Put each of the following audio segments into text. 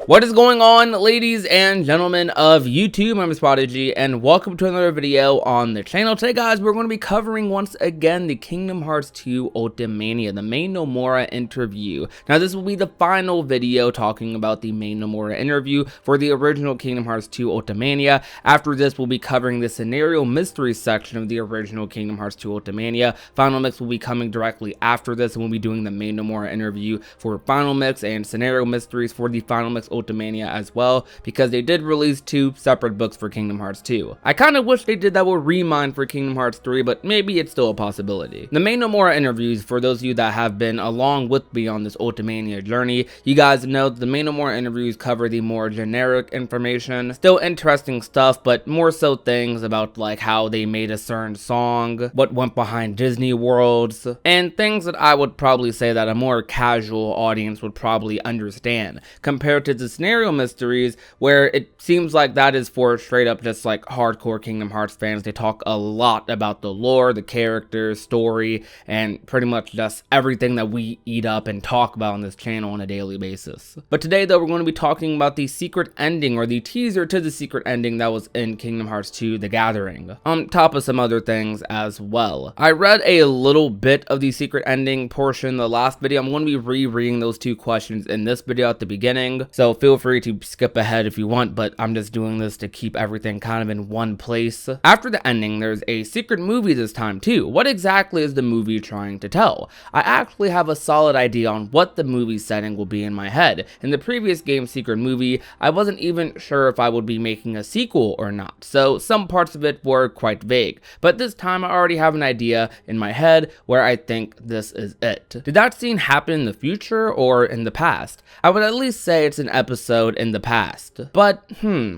What is going on, ladies and gentlemen of YouTube? My name is Prodigy, and welcome to another video on the channel. Today, guys, we're going to be covering once again the Kingdom Hearts 2 Ultimania, the main Nomura interview. Now, this will be the final video talking about the main Nomura interview for the original Kingdom Hearts 2 Ultimania. After this, we'll be covering the scenario mystery section of the original Kingdom Hearts 2 Ultimania. Final Mix will be coming directly after this, and we'll be doing the main Nomura interview for Final Mix and scenario mysteries for the Final Mix Ultimania as well, because they did release two separate books for Kingdom Hearts 2. I kind of wish they did that with Remind for Kingdom Hearts 3, but maybe it's still a possibility. The main Nomura interviews, for those of you that have been along with me on this Ultimania journey, you guys know that the main Nomura interviews cover the more generic information, still interesting stuff, but more so things about like how they made a certain song, what went behind Disney Worlds, and things that I would probably say that a more casual audience would probably understand, compared to the scenario mysteries, where it seems like that is for straight up just like hardcore Kingdom Hearts fans. They talk a lot about the lore, the characters, story, and pretty much just everything that we eat up and talk about on this channel on a daily basis. But today, though, we're going to be talking about the secret ending, or the teaser to the secret ending that was in Kingdom Hearts 2 The Gathering, on top of some other things as well. I read a little bit of the secret ending portion in the last video. I'm going to be rereading those two questions in this video at the beginning, so feel free to skip ahead if you want, but I'm just doing this to keep everything kind of in one place. After the ending, there's a secret movie this time too. What exactly is the movie trying to tell? I actually have a solid idea on what the movie setting will be in my head. In the previous game's secret movie, I wasn't even sure if I would be making a sequel or not, so some parts of it were quite vague, but this time I already have an idea in my head where I think this is it. Did that scene happen in the future or in the past? I would at least say it's an episode in the past, but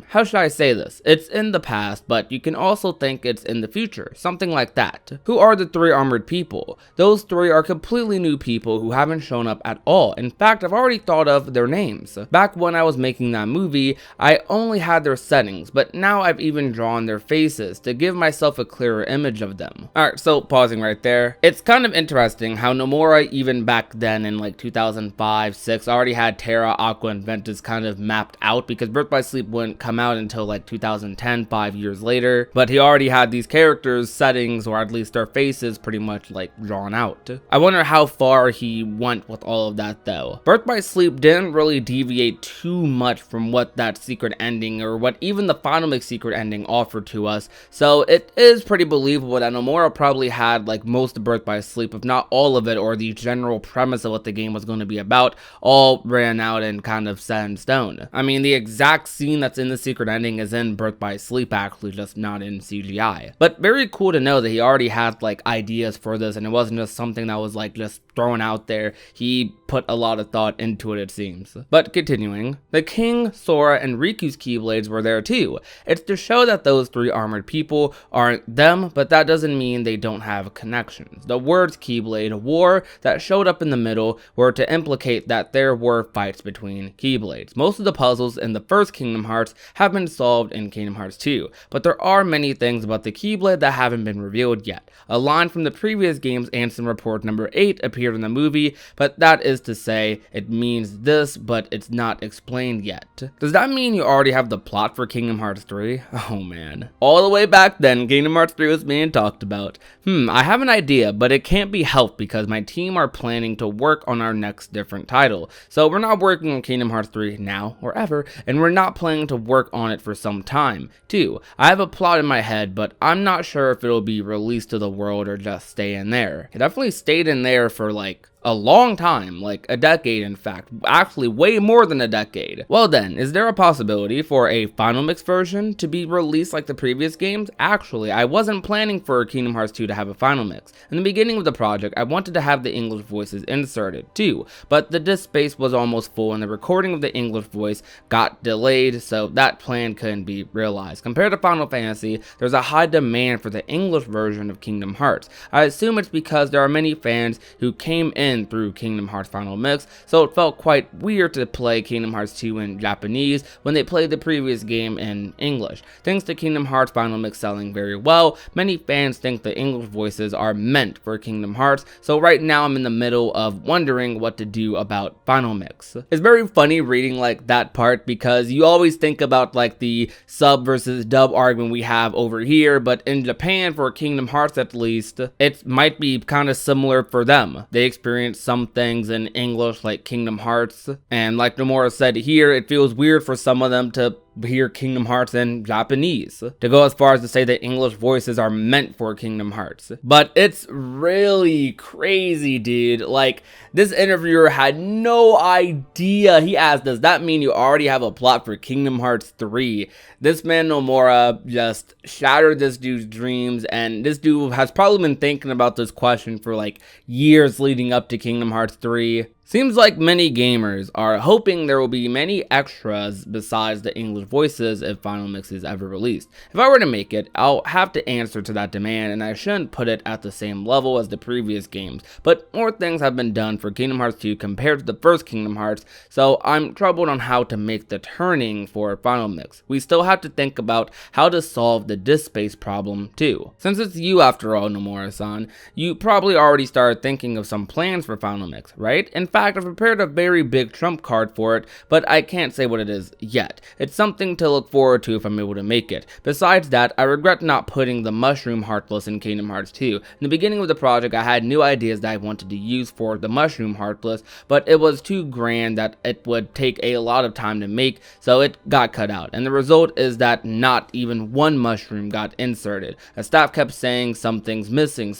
how should I say this? It's in the past, but you can also think it's in the future, something like that. Who are the three armored people? Those three are completely new people who haven't shown up at all. In fact, I've already thought of their names. Back when I was making that movie, I only had their settings, but now I've even drawn their faces to give myself a clearer image of them. Alright, so pausing right there. It's kind of interesting how Nomura, even back then in like 2005-06, already had Terra, Aqua, and Ventus kind of mapped out, because Birth by Sleep wouldn't come out until like 2010, 5 years later, but he already had these characters' settings, or at least their faces, pretty much like drawn out. I wonder how far he went with all of that though. Birth by Sleep didn't really deviate too much from what that secret ending, or what even the Final Mix secret ending offered to us, so it is pretty believable that Nomura probably had like most of Birth by Sleep, if not all of it, or the general premise of what the game was going to be about, all ran out and kind of set in stone. I mean, the exact scene that's in the secret ending is in Birth by Sleep, actually, just not in CGI. But very cool to know that he already had like ideas for this, and it wasn't just something that was like just thrown out there. He put a lot of thought into it seems. But continuing, the King, Sora, and Riku's Keyblades were there too. It's to show that those three armored people aren't them, but that doesn't mean they don't have connections. The words Keyblade, War, that showed up in the middle were to implicate that there were fights between Keyblades. Most of the puzzles in the first Kingdom Hearts have been solved in Kingdom Hearts 2, but there are many things about the Keyblade that haven't been revealed yet. A line from the previous game's Ansem Report number 8 appeared in the movie, but that is to say it means this, but it's not explained yet. Does that mean you already have the plot for Kingdom Hearts 3? Oh man. All the way back then, Kingdom Hearts 3 was being talked about. I have an idea, but it can't be helped because my team are planning to work on our next different title. So we're not working on Kingdom Hearts 3 now or ever, and we're not planning to work on it for some time too. I have a plot in my head, but I'm not sure if it'll be released to the world or just stay in there. It definitely stayed in there for like a long time, like a decade in fact, actually way more than a decade. Well then, is there a possibility for a Final Mix version to be released like the previous games? Actually, I wasn't planning for Kingdom Hearts 2 to have a Final Mix. In the beginning of the project, I wanted to have the English voices inserted too, but the disk space was almost full and the recording of the English voice got delayed, so that plan couldn't be realized. Compared to Final Fantasy, there's a high demand for the English version of Kingdom Hearts. I assume it's because there are many fans who came in been through Kingdom Hearts Final Mix, so it felt quite weird to play Kingdom Hearts 2 in Japanese when they played the previous game in English. Thanks to Kingdom Hearts Final Mix selling very well, many fans think the English voices are meant for Kingdom Hearts, so right now I'm in the middle of wondering what to do about Final Mix. It's very funny reading like that part because you always think about like the sub versus dub argument we have over here, but in Japan, for Kingdom Hearts at least, it might be kind of similar for them. They experience some things in English like Kingdom Hearts, and like Nomura said here, it feels weird for some of them to hear Kingdom Hearts in Japanese, to go as far as to say that English voices are meant for Kingdom Hearts. But it's really crazy, dude. Like, this interviewer had no idea. He asked, does that mean you already have a plot for Kingdom Hearts 3? This man Nomura just shattered this dude's dreams, and this dude has probably been thinking about this question for like years leading up to Kingdom Hearts 3. Seems like many gamers are hoping there will be many extras besides the English voices if Final Mix is ever released. If I were to make it, I'll have to answer to that demand, and I shouldn't put it at the same level as the previous games, but more things have been done for Kingdom Hearts 2 compared to the first Kingdom Hearts, so I'm troubled on how to make the turning for Final Mix. We still have to think about how to solve the disk space problem too. Since it's you after all, Nomura-san, you probably already started thinking of some plans for Final Mix, right? In fact, I've prepared a very big trump card for it, but I can't say what it is yet. It's something to look forward to if I'm able to make it. Besides that, I regret not putting the Mushroom Heartless in Kingdom Hearts 2. In the beginning of the project, I had new ideas that I wanted to use for the Mushroom Heartless, but it was too grand that it would take a lot of time to make, so it got cut out. And the result is that not even one mushroom got inserted. As staff kept saying, something's missing,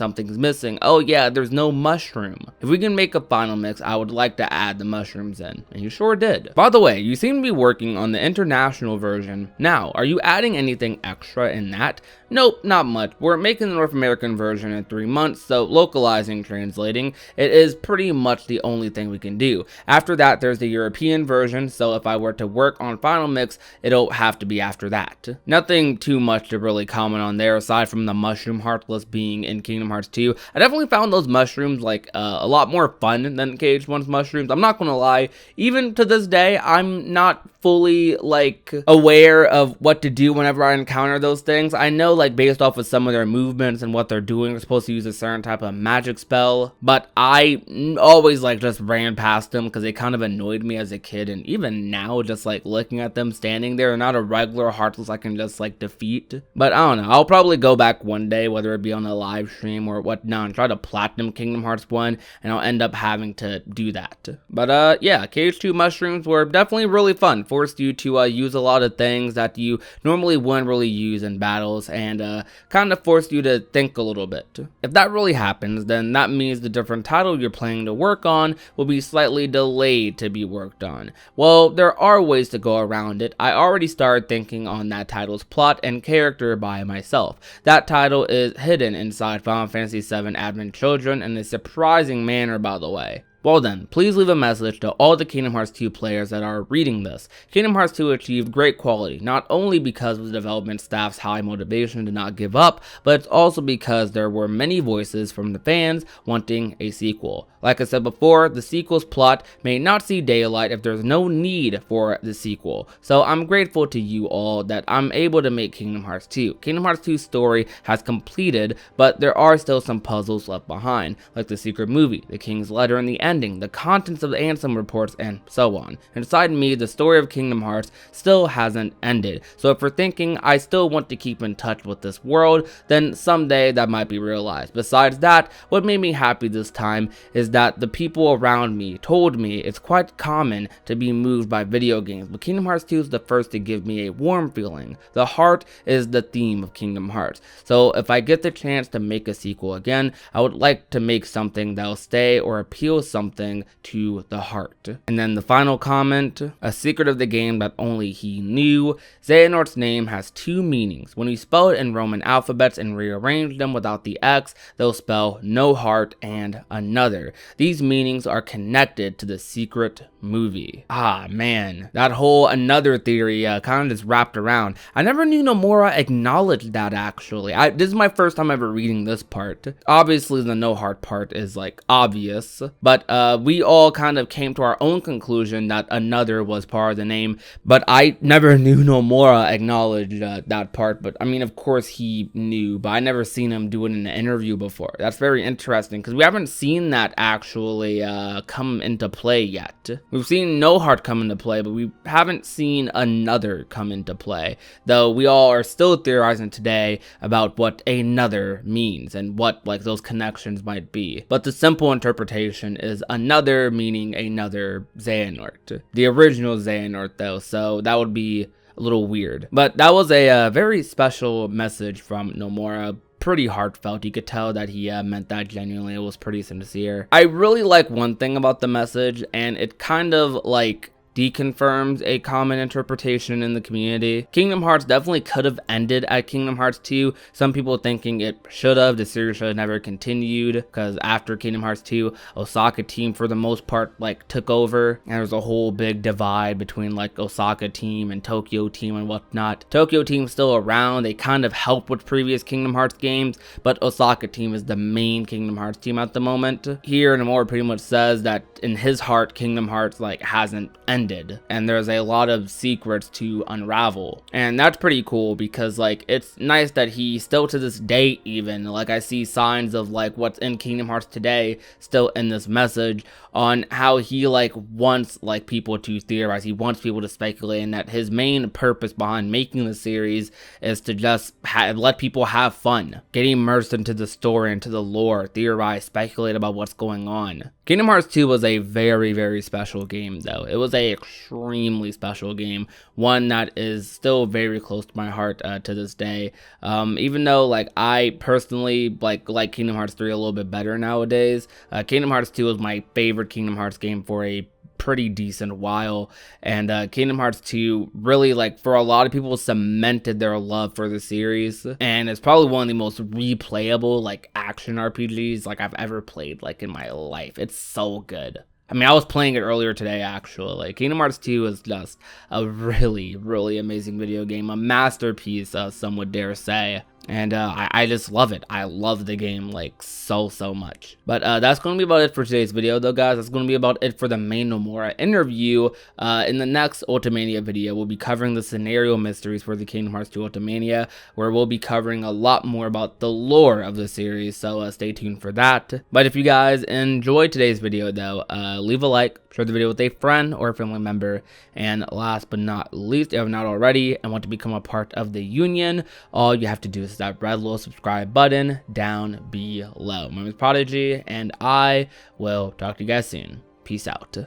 oh yeah, there's no mushroom. If we can make a Final Mix, I would like to add the mushrooms in, and you sure did. By the way, you seem to be working on the international version now. Are you adding anything extra in that? Nope, not much. We're making the North American version in 3 months, so localizing, translating, it is pretty much the only thing we can do. After that, there's the European version, so if I were to work on Final Mix, it'll have to be after that. Nothing too much to really comment on there, aside from the Mushroom Heartless being in Kingdom Hearts 2. I definitely found those mushrooms like a lot more fun than Caged One's mushrooms. I'm not gonna lie, even to this day, I'm not fully like aware of what to do whenever I encounter those things. I know like based off of some of their movements and what they're doing, they're supposed to use a certain type of magic spell, but I always like just ran past them because they kind of annoyed me as a kid, and even now just like looking at them standing there, not a regular Heartless I can just like defeat. But I don't know, I'll probably go back one day, whether it be on a live stream or whatnot, and try to platinum Kingdom Hearts 1, and I'll end up having to do that. But yeah, Cage 2 mushrooms were definitely really fun. Forced you to use a lot of things that you normally wouldn't really use in battles, and kind of forced you to think a little bit. If that really happens, then that means the different title you're planning to work on will be slightly delayed to be worked on. Well, there are ways to go around it. I already started thinking on that title's plot and character by myself. That title is hidden inside Final Fantasy VII Advent Children in a surprising manner, by the way. Well then, please leave a message to all the Kingdom Hearts 2 players that are reading this. Kingdom Hearts 2 achieved great quality, not only because of the development staff's high motivation to not give up, but it's also because there were many voices from the fans wanting a sequel. Like I said before, the sequel's plot may not see daylight if there's no need for the sequel, so I'm grateful to you all that I'm able to make Kingdom Hearts 2. Kingdom Hearts 2's story has completed, but there are still some puzzles left behind, like the secret movie, the King's Letter and the ending, the contents of the Ansem reports, and so on. Inside me, the story of Kingdom Hearts still hasn't ended, so if you're thinking I still want to keep in touch with this world, then someday that might be realized. Besides that, what made me happy this time is that the people around me told me it's quite common to be moved by video games, but Kingdom Hearts 2 is the first to give me a warm feeling. The heart is the theme of Kingdom Hearts, so if I get the chance to make a sequel again, I would like to make something that'll stay or appeal something to the heart. And then the final comment, a secret of the game that only he knew. Xehanort's name has two meanings. When you spell it in Roman alphabets and rearrange them without the X, they'll spell no heart and another. These meanings are connected to the secret movie. Ah, man, that whole another theory kind of just wrapped around. I never knew Nomura acknowledged that, actually. This is my first time ever reading this part. Obviously, the no heart part is like obvious, but we all kind of came to our own conclusion that another was part of the name, but I never knew Nomura acknowledged that part. But I mean, of course he knew, but I never seen him do it in an interview before. That's very interesting, because we haven't seen that actually come into play yet. We've seen no heart come into play, but we haven't seen another come into play, though we all are still theorizing today about what another means and what like those connections might be. But the simple interpretation is another meaning another Xehanort, the original Xehanort though, so that would be a little weird. But that was a very special message from Nomura. Pretty heartfelt. You could tell that he meant that genuinely. It was pretty sincere. I really like one thing about the message, and it kind of like deconfirms a common interpretation in the community. Kingdom Hearts definitely could have ended at Kingdom Hearts 2. Some people thinking it should have. The series should have never continued, because after Kingdom Hearts 2, Osaka team for the most part like took over, and there was a whole big divide between like Osaka team and Tokyo team and whatnot. Tokyo team's still around. They kind of help with previous Kingdom Hearts games, but Osaka team is the main Kingdom Hearts team at the moment. Here, Nomura pretty much says that in his heart, Kingdom Hearts like hasn't ended, and there's a lot of secrets to unravel, and that's pretty cool, because like it's nice that he still to this day, even like I see signs of like what's in Kingdom Hearts today still in this message, on how he like wants like people to theorize. He wants people to speculate, and that his main purpose behind making the series is to just let people have fun, get immersed into the story, into the lore, theorize, speculate about what's going on. Kingdom Hearts 2 was a very, very special game though. It was a extremely special game, one that is still very close to my heart to this day. Even though like I personally like Kingdom Hearts 3 a little bit better nowadays, Kingdom Hearts 2 was my favorite Kingdom Hearts game for a pretty decent while, and Kingdom Hearts 2 really, like, for a lot of people, cemented their love for the series, and it's probably one of the most replayable like action RPGs like I've ever played like in my life. It's so good. I mean, I was playing it earlier today, actually. Like, Kingdom Hearts 2 is just a really, really amazing video game. A masterpiece, some would dare say. And I just love it. I love the game like so much. But that's going to be about it for today's video though, guys. That's going to be about it for the main Nomura interview. In the next Ultimania video, we'll be covering the scenario mysteries for the Kingdom Hearts 2 Ultimania, where we'll be covering a lot more about the lore of the series, so stay tuned for that. But if you guys enjoyed today's video though, leave a like, share the video with a friend or a family member, and last but not least, if you have not already and want to become a part of the union, all you have to do is that red little subscribe button down below. My name is Prodigy, and I will talk to you guys soon. Peace out.